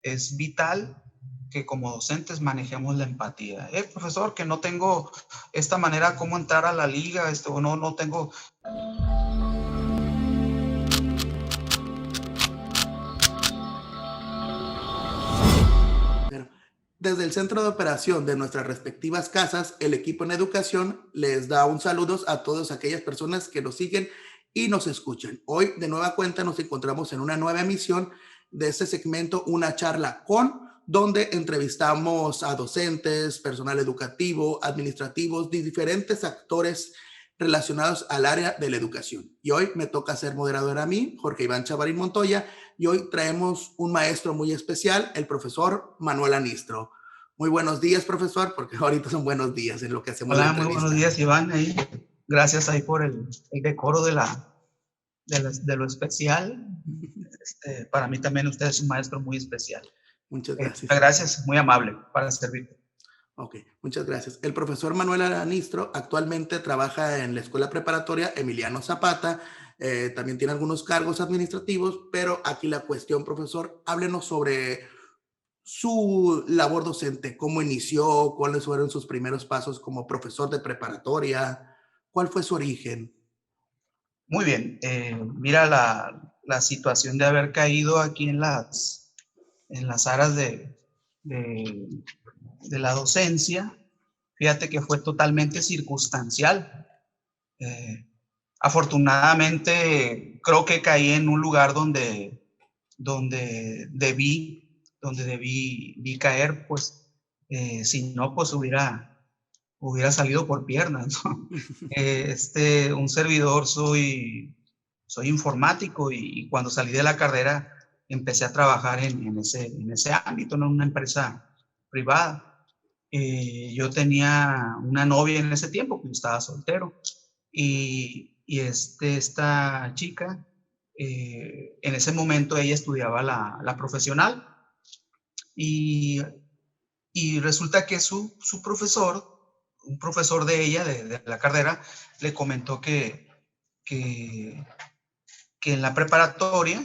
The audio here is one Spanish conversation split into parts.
es vital que como docentes manejemos la empatía. Profesor, que no tengo esta manera cómo entrar a la liga, o no tengo... Desde el centro de operación de nuestras respectivas casas, el equipo en educación les da un saludo a todas aquellas personas que nos siguen y nos escuchan. Hoy, de nueva cuenta, nos encontramos en una nueva emisión de este segmento, Una charla con, donde entrevistamos a docentes, personal educativo, administrativos, de diferentes actores relacionados al área de la educación. Y hoy me toca ser moderador a mí, Jorge Iván Chavarín Montoya, y hoy traemos un maestro muy especial, el profesor Manuel Anistro. Muy buenos días, profesor, porque ahorita son buenos días en lo que hacemos la Hola, muy entrevista. buenos días, Iván. Gracias ahí por el decoro de lo especial. Para mí también usted es un maestro muy especial. Muchas gracias. Gracias, muy amable para servirte. Ok, muchas gracias. El profesor Manuel Anistro actualmente trabaja en la Escuela Preparatoria Emiliano Zapata. También tiene algunos cargos administrativos, pero aquí la cuestión, profesor, háblenos sobre su labor docente, cómo inició, cuáles fueron sus primeros pasos como profesor de preparatoria, cuál fue su origen. Muy bien, mira la situación de haber caído aquí en las aras de la docencia. Fíjate que fue totalmente circunstancial. Afortunadamente, creo que caí en un lugar donde debí caer, pues, si no, pues hubiera salido por piernas, ¿no? Un servidor, soy informático y cuando salí de la carrera empecé a trabajar en ese ámbito, ¿no? En una empresa privada. Yo tenía una novia en ese tiempo, pues estaba soltero, y esta chica, en ese momento ella estudiaba la profesional, y resulta que su profesor, un profesor de ella, de la carrera, le comentó que en la preparatoria,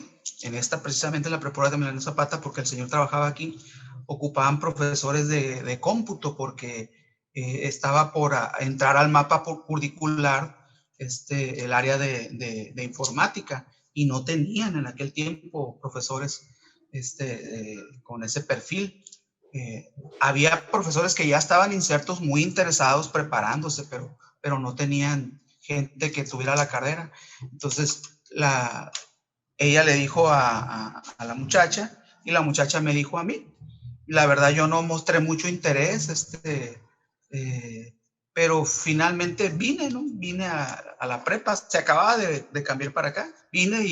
precisamente en la preparatoria de Emiliano Zapata, porque el señor trabajaba aquí, ocupaban profesores de cómputo, porque estaba por entrar al mapa curricular el área de informática, y no tenían en aquel tiempo profesores con ese perfil. Había profesores que ya estaban insertos, muy interesados, preparándose, pero no tenían gente que tuviera la carrera. Entonces, ella le dijo a la muchacha, y la muchacha me dijo a mí. La verdad, yo no mostré mucho interés, pero finalmente vine, ¿no? Vine a la prepa, se acababa de cambiar para acá, vine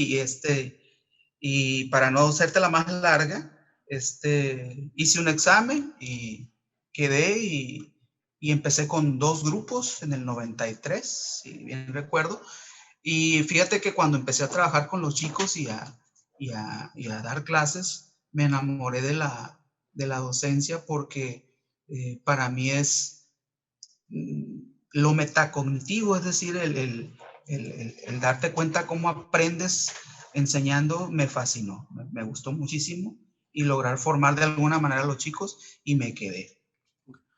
y para no hacerte la más larga, hice un examen y quedé, y empecé con 2 grupos en el 93, si bien recuerdo. Y fíjate que cuando empecé a trabajar con los chicos y a dar clases, me enamoré de la docencia, porque para mí es lo metacognitivo, es decir, el darte cuenta cómo aprendes enseñando, me fascinó, me gustó muchísimo, y lograr formar de alguna manera a los chicos, y me quedé.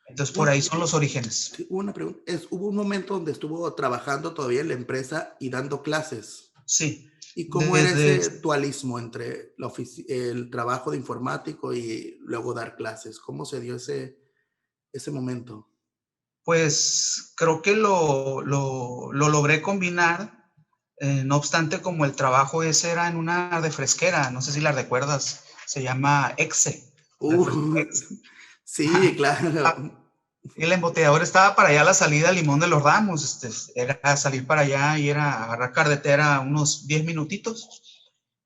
Entonces, por ahí son los orígenes. Sí, hubo una pregunta. Hubo un momento donde estuvo trabajando todavía en la empresa y dando clases. Sí. ¿Y cómo era ese dualismo entre el trabajo de informático y luego dar clases? ¿Cómo se dio ese momento? Pues creo que lo logré combinar. No obstante, como el trabajo ese era en una refresquera, no sé si la recuerdas, se llama Exe. Sí, claro. El embotellador estaba para allá a la salida Limón de los Ramos. Era salir para allá y era agarrar carretera unos 10 minutitos.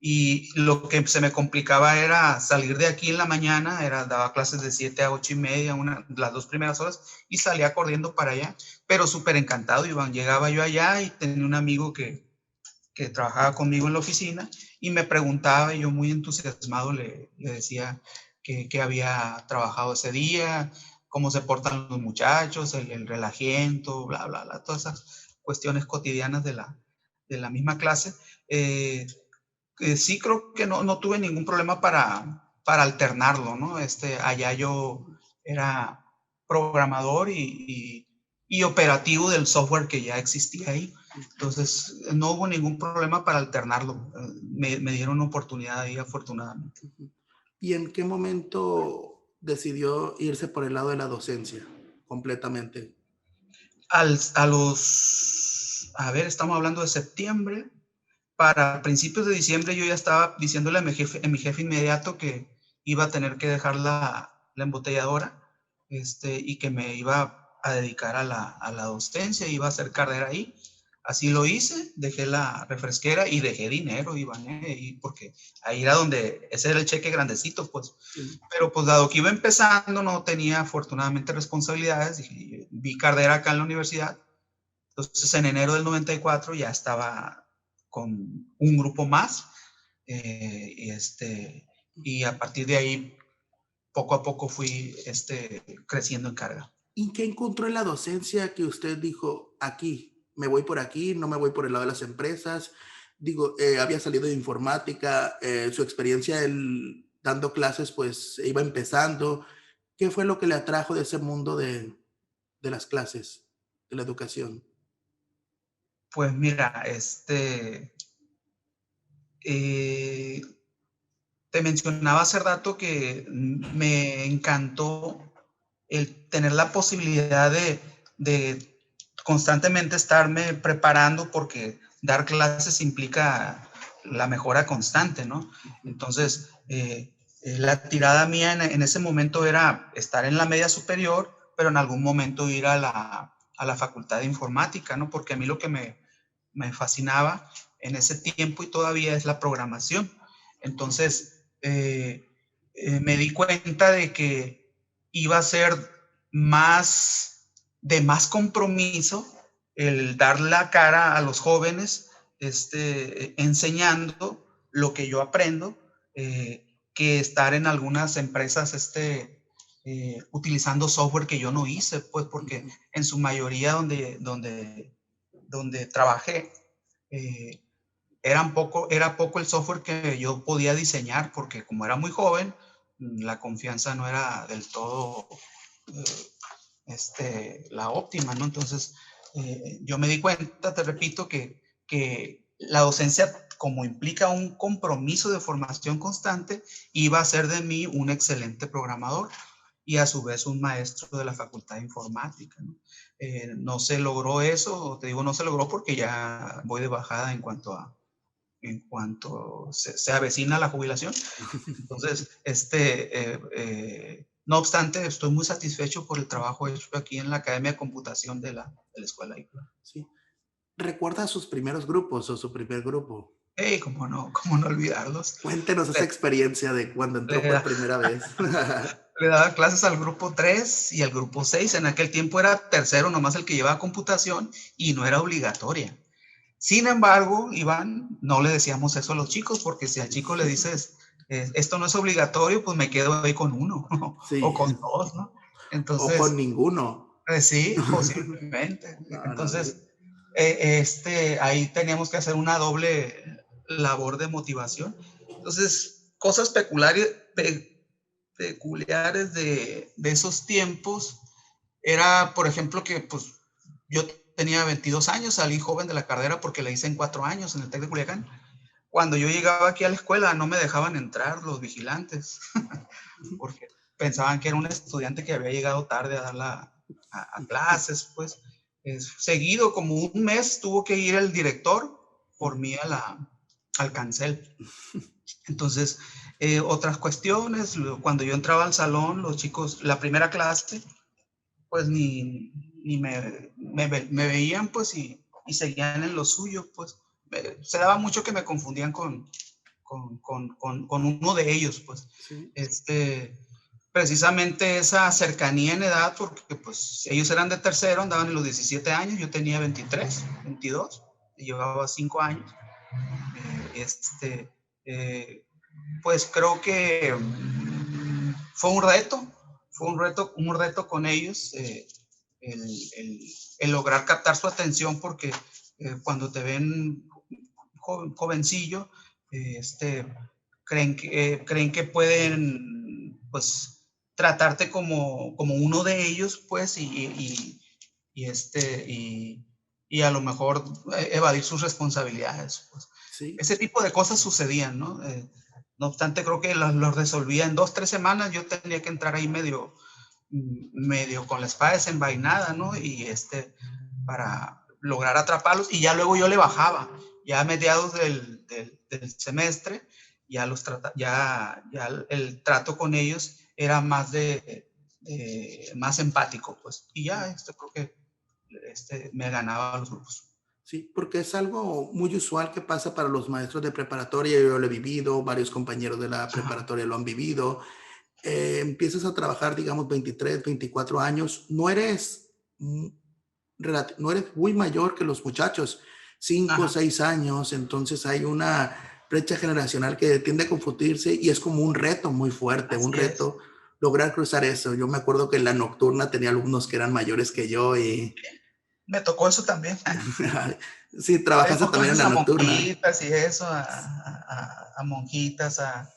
Y lo que se me complicaba era salir de aquí en la mañana, daba clases de 7 a 8 y media, las 2 primeras horas, y salía corriendo para allá, pero súper encantado, Iván. Llegaba yo allá y tenía un amigo que trabajaba conmigo en la oficina, y me preguntaba, y yo muy entusiasmado le decía que había trabajado ese día, cómo se portan los muchachos, el relajiento, bla, bla, bla, todas esas cuestiones cotidianas de la misma clase. Sí, creo que no tuve ningún problema para para alternarlo, ¿no? Allá yo era programador y operativo del software que ya existía ahí. Entonces, no hubo ningún problema para alternarlo. Me dieron una oportunidad ahí, afortunadamente. ¿Y en qué momento decidió irse por el lado de la docencia completamente? A ver, estamos hablando de septiembre. Para principios de diciembre yo ya estaba diciéndole a mi jefe inmediato que iba a tener que dejar la embotelladora, y que me iba a dedicar a la docencia, iba a hacer carrera ahí. Así lo hice, dejé la refresquera y dejé dinero, Iván, y porque ahí era donde, ese era el cheque grandecito, pues. Sí. Pero pues dado que iba empezando, no tenía afortunadamente responsabilidades, vi carrera acá en la universidad. Entonces en enero del 94 ya estaba con un grupo más, y a partir de ahí poco a poco fui creciendo en carga. ¿Y qué encontró en la docencia que usted dijo, aquí, me voy por aquí, no me voy por el lado de las empresas? Digo, había salido de informática, su experiencia dando clases pues iba empezando. ¿Qué fue lo que le atrajo de ese mundo de las clases, de la educación? Pues mira, eh, te mencionaba hace rato que me encantó el tener la posibilidad de constantemente estarme preparando, porque dar clases implica la mejora constante, ¿no? Entonces, la tirada mía en ese momento era estar en la media superior, pero en algún momento ir a la facultad de informática, ¿no? Porque a mí lo que me fascinaba en ese tiempo y todavía es la programación. Entonces, me di cuenta de que iba a ser de más compromiso el dar la cara a los jóvenes, enseñando lo que yo aprendo, que estar en algunas empresas, utilizando software que yo no hice, pues porque en su mayoría donde trabajé, eh, era poco el software que yo podía diseñar, porque como era muy joven, la confianza no era del todo la óptima, ¿no? Entonces, yo me di cuenta, te repito, que la docencia, como implica un compromiso de formación constante, iba a ser de mí un excelente programador y a su vez un maestro de la Facultad de Informática, ¿no? No se logró eso, te digo, no se logró porque ya voy de bajada en cuanto se avecina la jubilación. Entonces, no obstante, estoy muy satisfecho por el trabajo hecho aquí en la Academia de Computación de la escuela. Sí. ¿Recuerda sus primeros grupos o su primer grupo? Hey, cómo no olvidarlos. Cuéntenos esa Le, experiencia de cuando entró le, por primera vez. le daba clases al grupo 3 y al grupo 6. En aquel tiempo era tercero nomás el que llevaba computación y no era obligatoria. Sin embargo, Iván, no le decíamos eso a los chicos, porque si al chico le dices, esto no es obligatorio, pues me quedo ahí con uno o Sí, con dos, ¿no? o con Entonces, ninguno. sí, posiblemente. No, no, Entonces, ahí teníamos que hacer una doble labor de motivación. Entonces, cosas peculiares de esos tiempos era, por ejemplo, que pues yo tenía 22 años, salí joven de la carrera porque la hice en 4 años en el TEC de Culiacán. Cuando yo llegaba aquí a la escuela no me dejaban entrar los vigilantes porque pensaban que era un estudiante que había llegado tarde a dar a clases, pues. Seguido, como un mes, tuvo que ir el director por mí al cancel. Entonces, otras cuestiones, cuando yo entraba al salón, los chicos, la primera clase, pues ni me veían, pues, y seguían en lo suyo, pues. Se daba mucho que me confundían con uno de ellos, pues. Sí. Precisamente esa cercanía en edad, porque pues ellos eran de tercero, andaban en los 17 años, yo tenía 23, 22, y llevaba 5 años. Eh, pues creo que fue un reto con ellos, el, el, el lograr captar su atención, porque cuando te ven jovencillo, creen que pueden, pues, tratarte como uno de ellos, pues, y a lo mejor evadir sus responsabilidades, pues. Sí. Ese tipo de cosas sucedían, ¿no? No obstante, creo que los resolvía en 2, 3 semanas. Yo tenía que entrar ahí medio con la espada desenvainada, ¿no? Para lograr atraparlos, y ya luego yo le bajaba, ya a mediados del semestre, ya el trato con ellos era más empático, pues, y ya creo que me ganaba a los grupos. Sí, porque es algo muy usual que pasa para los maestros de preparatoria. Yo lo he vivido, varios compañeros de la Ajá, preparatoria lo han vivido. Empiezas a trabajar, digamos, 23, 24 años, mm, no eres muy mayor que los muchachos, 5 o ajá, 6 años, entonces hay una brecha generacional que tiende a confundirse y es como un reto muy fuerte, un así es. reto lograr cruzar eso. Yo me acuerdo que en la nocturna tenía alumnos que eran mayores que yo y Me tocó eso también. sí, Hay trabajaste también en montones la a nocturna. monjitas y eso, a monjitas, a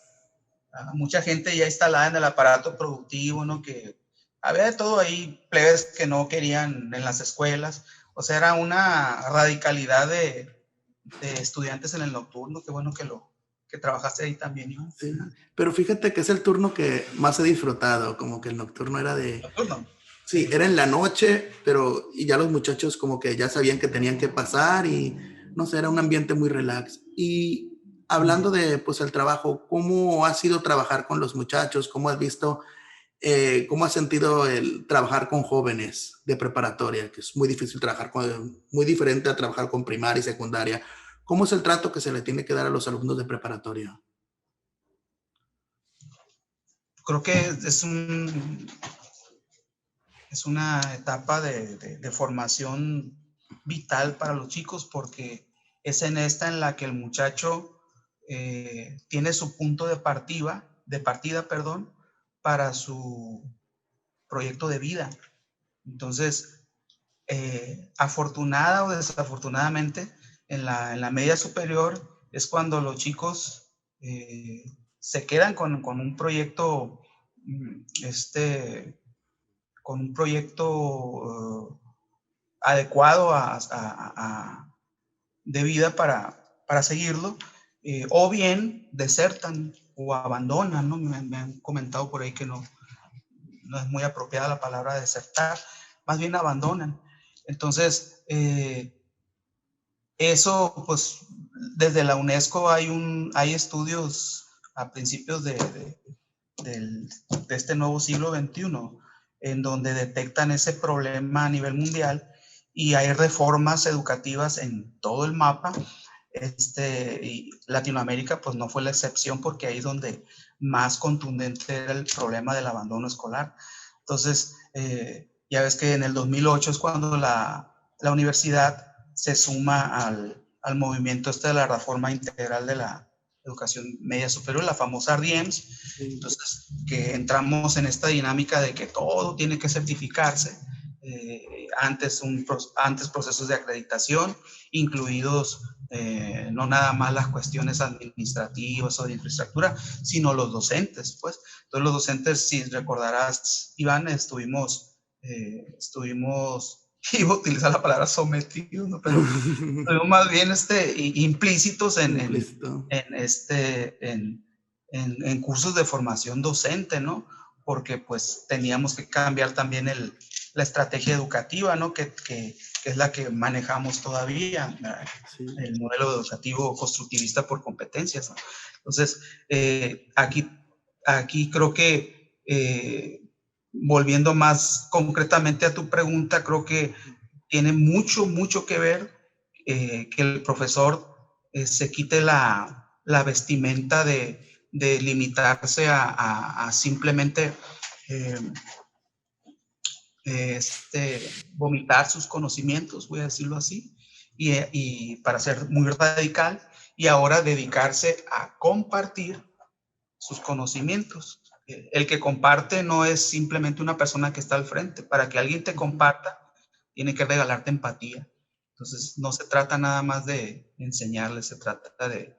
mucha gente ya instalada en el aparato productivo, ¿no? Que había de todo ahí, plebes que no querían en las escuelas. O sea, era una radicalidad de estudiantes en el nocturno. Qué bueno que trabajaste ahí también, ¿no? Sí, pero fíjate que es el turno que más he disfrutado, como que el nocturno era de, Nocturno. sí, Sí. era en la noche, pero y ya los muchachos como que ya sabían que tenían que pasar y no sé, era un ambiente muy relax. Y hablando de pues el trabajo, ¿cómo ha sido trabajar con los muchachos? ¿Cómo has visto, cómo has sentido el trabajar con jóvenes de preparatoria? Que es muy difícil trabajar con, muy diferente a trabajar con primaria y secundaria. ¿Cómo es el trato que se le tiene que dar a los alumnos de preparatoria? Creo que es una etapa de formación vital para los chicos, porque es en esta en la que el muchacho tiene su punto de partida, perdón, para su proyecto de vida. Entonces, afortunada o desafortunadamente, en la media superior es cuando los chicos se quedan con un proyecto, mm, este, con un proyecto adecuado de vida para seguirlo, o bien desertan o abandonan, ¿no? Me han comentado por ahí que no es muy apropiada la palabra desertar, más bien abandonan. Entonces, eso, pues, desde la UNESCO hay estudios a principios del- de este nuevo siglo XXI, en donde detectan ese problema a nivel mundial, y hay reformas educativas en todo el mapa. Y Latinoamérica, pues, no fue la excepción, porque ahí es donde más contundente era el problema del abandono escolar. Entonces, ya ves que en el 2008 es cuando la universidad se suma al movimiento de la reforma integral de la educación media superior, la famosa RDIEMS. Sí. Entonces, que entramos en esta dinámica de que todo tiene que certificarse, antes procesos de acreditación, incluidos no nada más las cuestiones administrativas o de infraestructura, sino los docentes, pues. Entonces, los docentes, si recordarás, Iván, iba a utilizar la palabra sometidos, ¿no? Pero estuvimos más bien implícitos Implícito. en cursos de formación docente, ¿no? Porque pues teníamos que cambiar también la estrategia educativa, ¿no? Que es la que manejamos todavía, ¿verdad? Sí. El modelo educativo constructivista por competencias, ¿no? Entonces, aquí creo que, volviendo más concretamente a tu pregunta, creo que tiene mucho, mucho que ver, que el profesor se quite la vestimenta de limitarse a simplemente eh, vomitar sus conocimientos, voy a decirlo así, y para ser muy radical, y ahora dedicarse a compartir sus conocimientos. El que comparte no es simplemente una persona que está al frente. Para que alguien te comparta, tiene que regalarte empatía. Entonces, no se trata nada más de enseñarles, se trata de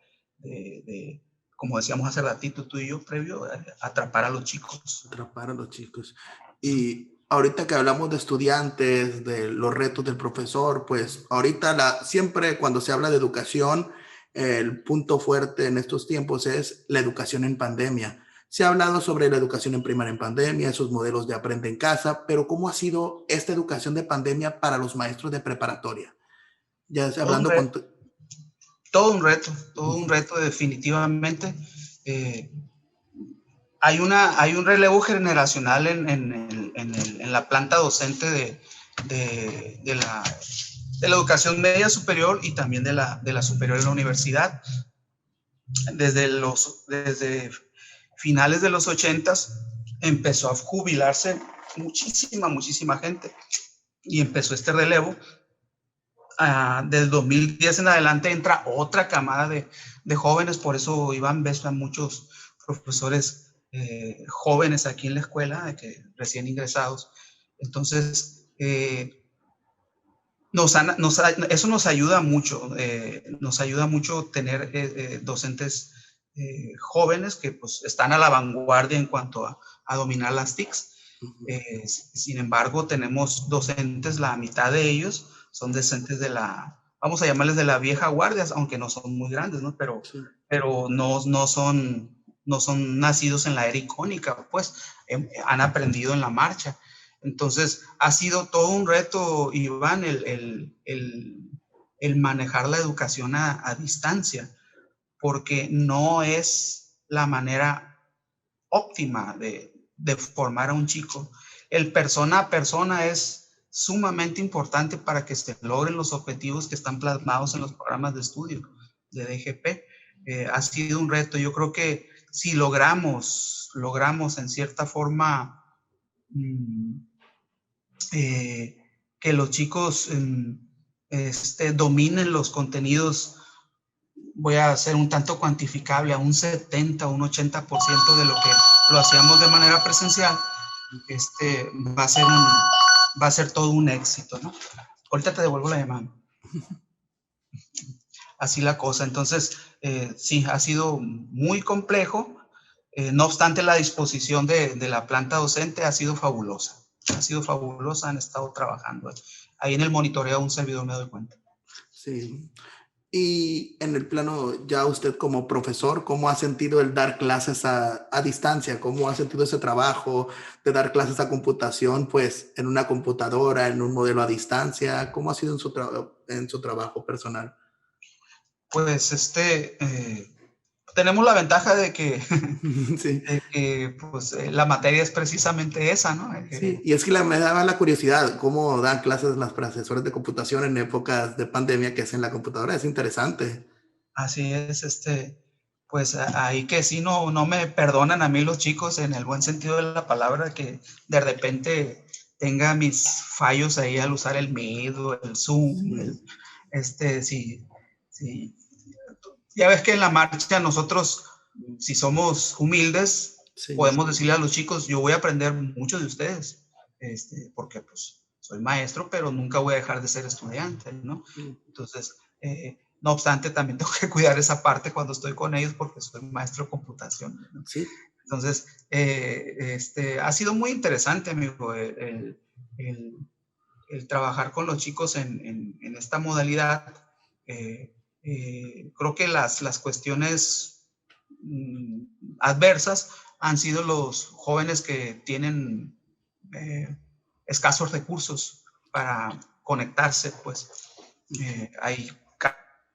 como decíamos hace ratito tú y yo previo, atrapar a los chicos. Atrapar a los chicos. Y ahorita que hablamos de estudiantes, de los retos del profesor, pues ahorita siempre cuando se habla de educación, el punto fuerte en estos tiempos es la educación en pandemia. Se ha hablado sobre la educación en primaria en pandemia, esos modelos de aprende en casa, pero ¿cómo ha sido esta educación de pandemia para los maestros de preparatoria? Ya Todo un hablando con... reto, todo un reto definitivamente. Hay un relevo generacional en la planta docente de la educación media superior y también de la superior en la universidad. Desde finales de los 80s empezó a jubilarse muchísima gente y empezó este relevo. Del 2010 en adelante entra otra camada de jóvenes, por eso Iván ves a muchos profesores jóvenes aquí en la escuela, recién ingresados. Entonces, eso nos ayuda mucho tener docentes jóvenes que pues están a la vanguardia en cuanto a dominar las TICs. Sin embargo, tenemos docentes, la mitad de ellos son docentes vamos a llamarles de la vieja guardia, aunque no son muy grandes, ¿no? Pero no son nacidos en la era icónica, pues han aprendido en la marcha. Entonces, ha sido todo un reto, Iván, el manejar la educación a distancia, porque no es la manera óptima de formar a un chico. El persona a persona es sumamente importante para que se logren los objetivos que están plasmados en los programas de estudio de DGP. Ha sido un reto. Yo creo que si logramos en cierta forma que los chicos dominen los contenidos, voy a hacer un tanto cuantificable, a un 70 o un 80% de lo que lo hacíamos de manera presencial, va a ser todo un éxito, ¿no? Ahorita te devuelvo la llamada. Así la cosa. Entonces, sí, ha sido muy complejo. No obstante, la disposición de la planta docente ha sido fabulosa. Han estado trabajando. Ahí en el monitoreo un servidor me doy cuenta. Sí. Y en el plano, ya usted como profesor, ¿cómo ha sentido el dar clases a distancia? ¿Cómo ha sentido ese trabajo de dar clases a computación, pues en una computadora, en un modelo a distancia? ¿Cómo ha sido en su trabajo personal? Pues tenemos la ventaja de que, sí. pues, la materia es precisamente esa, ¿no? Sí, y es que me daba la curiosidad cómo dan clases las profesoras de computación en épocas de pandemia que es en la computadora. Es interesante. Así es, pues ahí que sí no me perdonan a mí los chicos en el buen sentido de la palabra, que de repente tenga mis fallos ahí al usar el Meet o el Zoom, sí. Ya ves que en la marcha nosotros, si somos humildes, podemos decirle a los chicos, yo voy a aprender mucho de ustedes, porque pues soy maestro, pero nunca voy a dejar de ser estudiante, ¿no? Entonces, no obstante, también tengo que cuidar esa parte cuando estoy con ellos porque soy maestro de computación, ¿no? Sí. Entonces, ha sido muy interesante, amigo, el trabajar con los chicos en esta modalidad. Creo que las cuestiones adversas han sido los jóvenes que tienen escasos recursos para conectarse, pues hay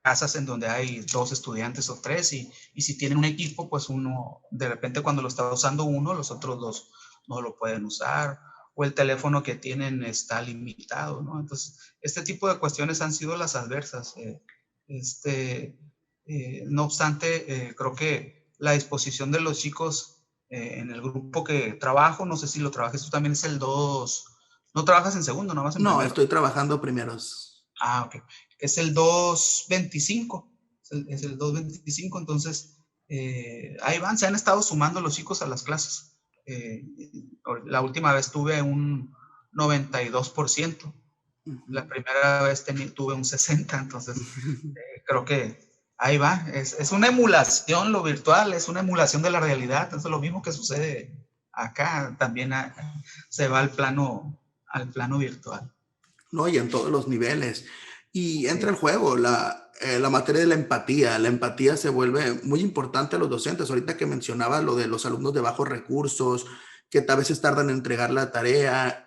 casas en donde hay 2 estudiantes o 3 y si tienen un equipo, pues uno, de repente cuando lo está usando uno, los otros 2 no lo pueden usar, o el teléfono que tienen está limitado, ¿no? Entonces, este tipo de cuestiones han sido las adversas. No obstante, creo que la disposición de los chicos en el grupo que trabajo, no sé si lo trabajes tú también, es el 2, ¿no trabajas en segundo, no vas en primero? No, estoy trabajando primeros. Ok. Es el 225, es el 225, entonces ahí van, se han estado sumando los chicos a las clases. La última vez tuve un 92%. La primera vez tuve un 60%, entonces creo que ahí va. Es una emulación, lo virtual, es una emulación de la realidad. Eso es lo mismo que sucede acá. También se va al plano virtual. ¿No? Y en todos los niveles. Y entra Sí. el juego, la materia de la empatía. La empatía se vuelve muy importante a los docentes. Ahorita que mencionaba lo de los alumnos de bajos recursos, que a veces tardan en entregar la tarea.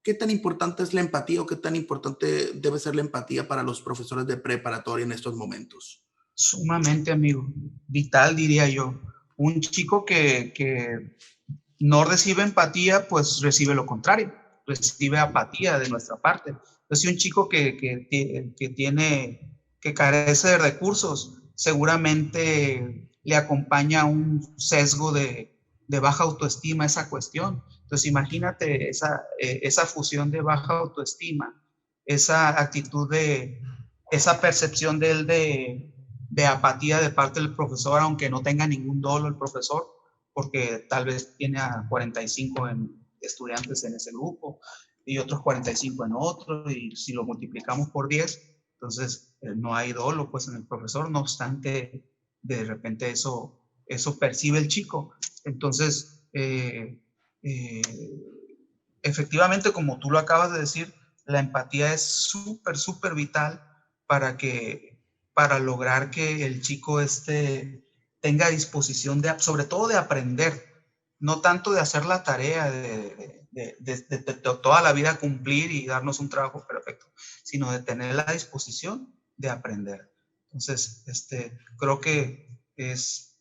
¿Qué tan importante es la empatía o qué tan importante debe ser la empatía para los profesores de preparatoria en estos momentos? Sumamente, amigo. Vital, diría yo. Un chico que no recibe empatía, pues recibe lo contrario, recibe apatía de nuestra parte. Entonces, si un chico que carece de recursos, seguramente le acompaña un sesgo de baja autoestima a esa cuestión. Entonces, imagínate esa fusión de baja autoestima, esa actitud esa percepción de él de apatía de parte del profesor, aunque no tenga ningún dolo el profesor, porque tal vez tiene a 45 estudiantes en ese grupo y otros 45 en otro, y si lo multiplicamos por 10, entonces no hay dolo pues en el profesor, no obstante, de repente eso percibe el chico. Entonces, efectivamente, como tú lo acabas de decir, la empatía es súper, súper vital para lograr que el chico tenga disposición sobre todo de aprender, no tanto de hacer la tarea, de toda la vida cumplir y darnos un trabajo perfecto, sino de tener la disposición de aprender. Entonces, creo que es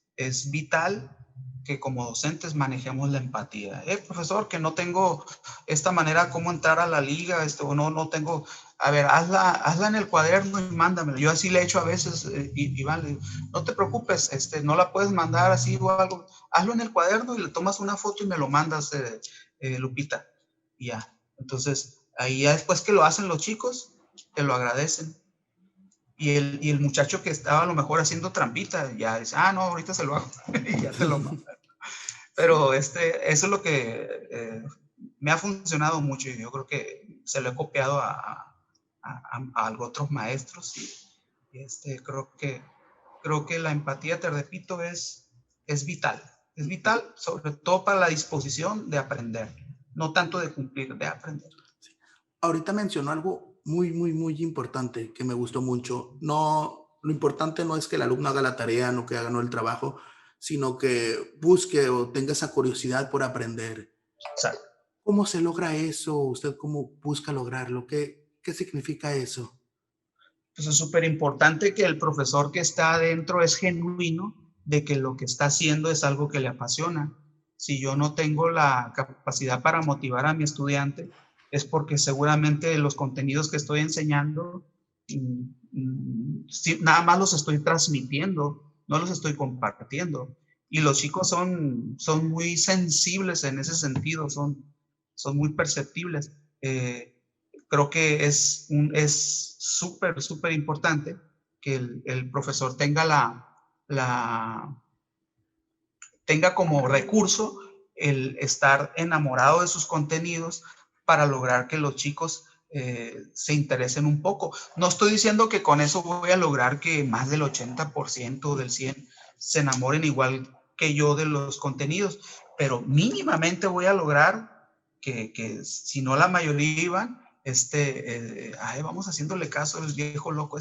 vital que como docentes manejemos la empatía. Profesor, que no tengo esta manera cómo entrar a la liga, o no tengo, a ver, hazla en el cuaderno y mándamela. Yo así le he hecho a veces, y vale, no te preocupes, no la puedes mandar así o algo, hazlo en el cuaderno y le tomas una foto y me lo mandas, Lupita, y ya. Entonces, ahí ya después que lo hacen los chicos, te lo agradecen. Y el muchacho que estaba a lo mejor haciendo trampita, ya dice, no, ahorita se lo hago, y ya te lo mando. Pero eso es lo que me ha funcionado mucho y yo creo que se lo he copiado a otros maestros y creo que la empatía, te repito, es vital. Es vital, sobre todo para la disposición de aprender, no tanto de cumplir, de aprender. Ahorita mencionó algo muy, muy, muy importante que me gustó mucho. No, lo importante no es que el alumno haga la tarea, no que haga no el trabajo, sino que busque o tenga esa curiosidad por aprender. Exacto. ¿Cómo se logra eso? ¿Usted cómo busca lograrlo? ¿Qué significa eso? Pues es súper importante que el profesor que está adentro es genuino de que lo que está haciendo es algo que le apasiona. Si yo no tengo la capacidad para motivar a mi estudiante, es porque seguramente los contenidos que estoy enseñando, nada más los estoy transmitiendo, no los estoy compartiendo. Y los chicos son muy sensibles en ese sentido, son muy perceptibles. Creo que es súper, súper importante que el profesor tenga como recurso el estar enamorado de sus contenidos para lograr que los chicos se interesen un poco. No estoy diciendo que con eso voy a lograr que más del 80% del 100% se enamoren igual que yo de los contenidos, pero mínimamente voy a lograr que si no la mayoría iban, vamos haciéndole caso al viejo loco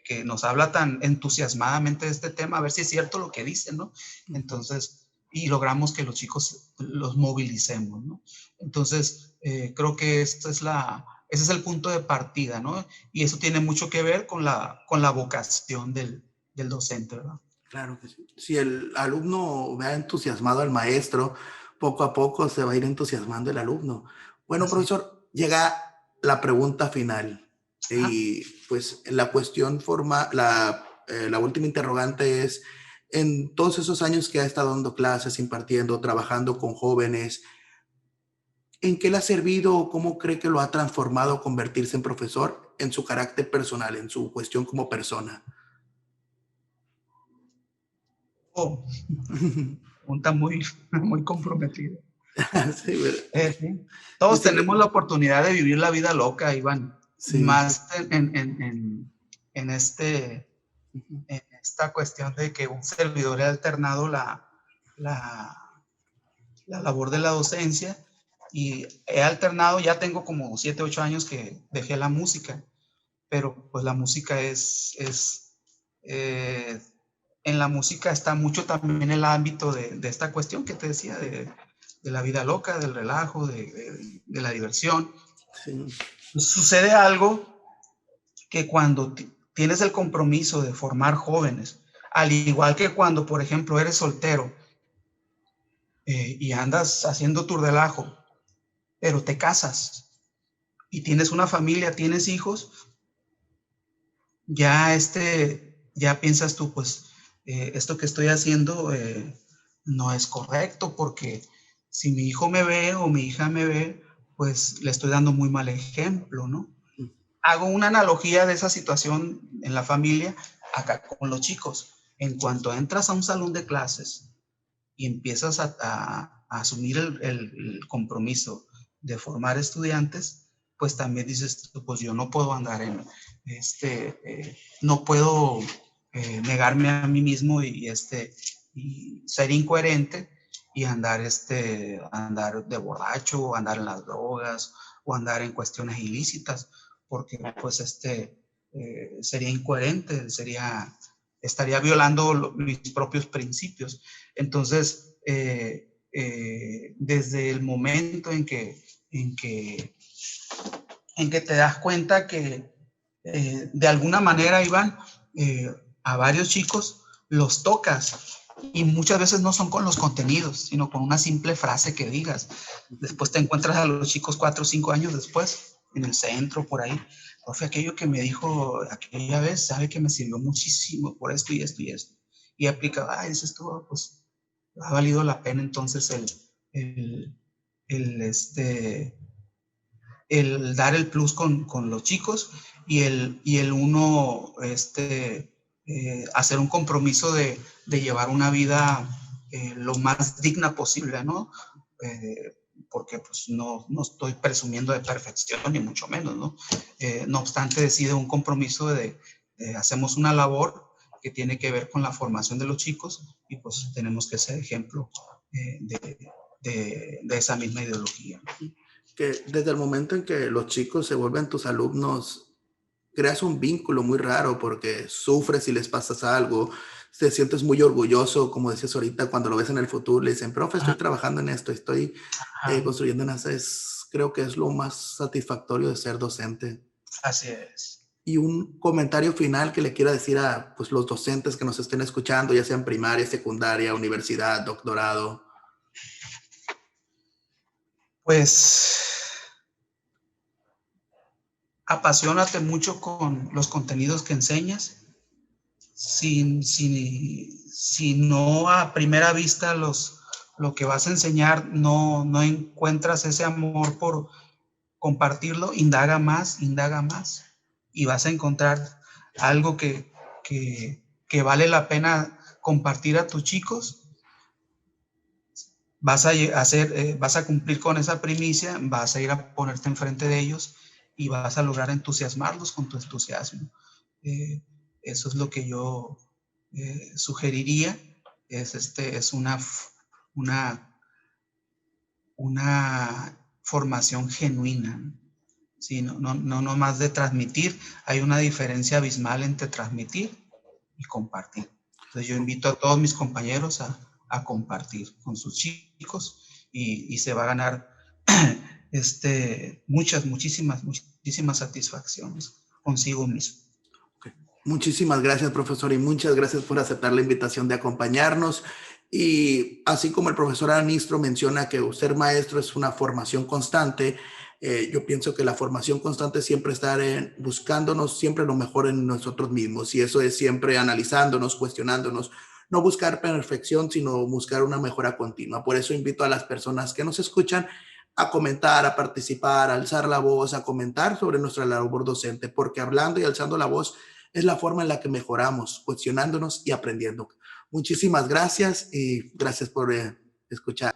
que nos habla tan entusiasmadamente de este tema, a ver si es cierto lo que dice, ¿no? Entonces, y logramos que los chicos los movilicemos, ¿no? Entonces, creo que ese es el punto de partida, ¿no? Y eso tiene mucho que ver con la vocación del docente, ¿verdad? Claro que sí. Si el alumno ve entusiasmado al maestro, poco a poco se va a ir entusiasmando el alumno. Bueno, Así. profesor, llega la pregunta final. Ajá. Y pues la cuestión la última interrogante es, en todos esos años que ha estado dando clases, impartiendo, trabajando con jóvenes, ¿en qué le ha servido o cómo cree que lo ha transformado convertirse en profesor en su carácter personal, en su cuestión como persona? Oh, pregunta muy, muy comprometida. Sí, ¿verdad? Sí. Todos tenemos la oportunidad de vivir la vida loca, Iván, Sí, más en este Ujú. en esta cuestión de que un servidor he alternado la, la labor de la docencia y he alternado, ya tengo como 7, 8 años que dejé la música, pero pues la música eh, en la música está mucho también el ámbito de esta cuestión que te decía, de la vida loca, del relajo, de la diversión. Sí. Sucede algo que cuando tienes el compromiso de formar jóvenes, al igual que cuando, por ejemplo, eres soltero y andas haciendo tu relajo, pero te casas y tienes una familia, tienes hijos, ya ya piensas tú, pues, esto que estoy haciendo no es correcto porque si mi hijo me ve o mi hija me ve, pues le estoy dando muy mal ejemplo, ¿no? Hago una analogía de esa situación en la familia acá con los chicos. En cuanto entras a un salón de clases y empiezas a asumir el compromiso de formar estudiantes, pues también dices, pues yo no puedo andar no puedo negarme a mí mismo y ser incoherente y andar de borracho, o andar en las drogas, o andar en cuestiones ilícitas, porque pues sería incoherente, estaría violando mis propios principios. Entonces, desde el momento en que, en que te das cuenta que de alguna manera, Iván, a varios chicos los tocas y muchas veces no son con los contenidos, sino con una simple frase que digas. Después te encuentras a los chicos 4 o 5 años después en el centro, por ahí. Profe, aquello que me dijo aquella vez, sabe que me sirvió muchísimo por esto y esto y esto. Y aplicaba, dices tú, pues ha valido la pena entonces el, el, este, el dar el plus con los chicos y el uno hacer un compromiso de llevar una vida lo más digna posible, ¿no? Porque pues no estoy presumiendo de perfección, ni mucho menos, ¿no? No obstante, decide un compromiso de hacemos una labor que tiene que ver con la formación de los chicos y pues tenemos que ser ejemplo de esa misma ideología. Que desde el momento en que los chicos se vuelven tus alumnos, creas un vínculo muy raro porque sufres si les pasas algo, te sientes muy orgulloso, como decías ahorita, cuando lo ves en el futuro, le dicen, profe, estoy Ajá, trabajando en esto, estoy ajá, construyendo en eso. Creo que es lo más satisfactorio de ser docente. así es. Y un comentario final que le quiera decir a pues, los docentes que nos estén escuchando, ya sean primaria, secundaria, universidad, doctorado. Pues apasionate mucho con los contenidos que enseñas. Si no a primera vista lo que vas a enseñar no encuentras ese amor por compartirlo, indaga más y vas a encontrar algo que vale la pena compartir a tus chicos. Vas a cumplir con esa primicia, vas a ir a ponerte enfrente de ellos y vas a lograr entusiasmarlos con tu entusiasmo. Eh, Eso es lo que yo sugeriría. Es una, una formación genuina. Sí, no más de transmitir. Hay una diferencia abismal entre transmitir y compartir. Entonces yo invito a todos mis compañeros a compartir con sus chicos y se va a ganar muchísimas satisfacciones consigo mismo. Okay. Muchísimas gracias, profesor, y muchas gracias por aceptar la invitación de acompañarnos. Y así como el profesor Anistro menciona que ser maestro es una formación constante, yo pienso que la formación constante es siempre estar buscándonos siempre lo mejor en nosotros mismos, y eso es siempre analizándonos, cuestionándonos, no buscar perfección, sino buscar una mejora continua. Por eso invito a las personas que nos escuchan a comentar, a participar, a alzar la voz, a comentar sobre nuestra labor docente, porque hablando y alzando la voz es la forma en la que mejoramos, cuestionándonos y aprendiendo. Muchísimas gracias y gracias por escuchar.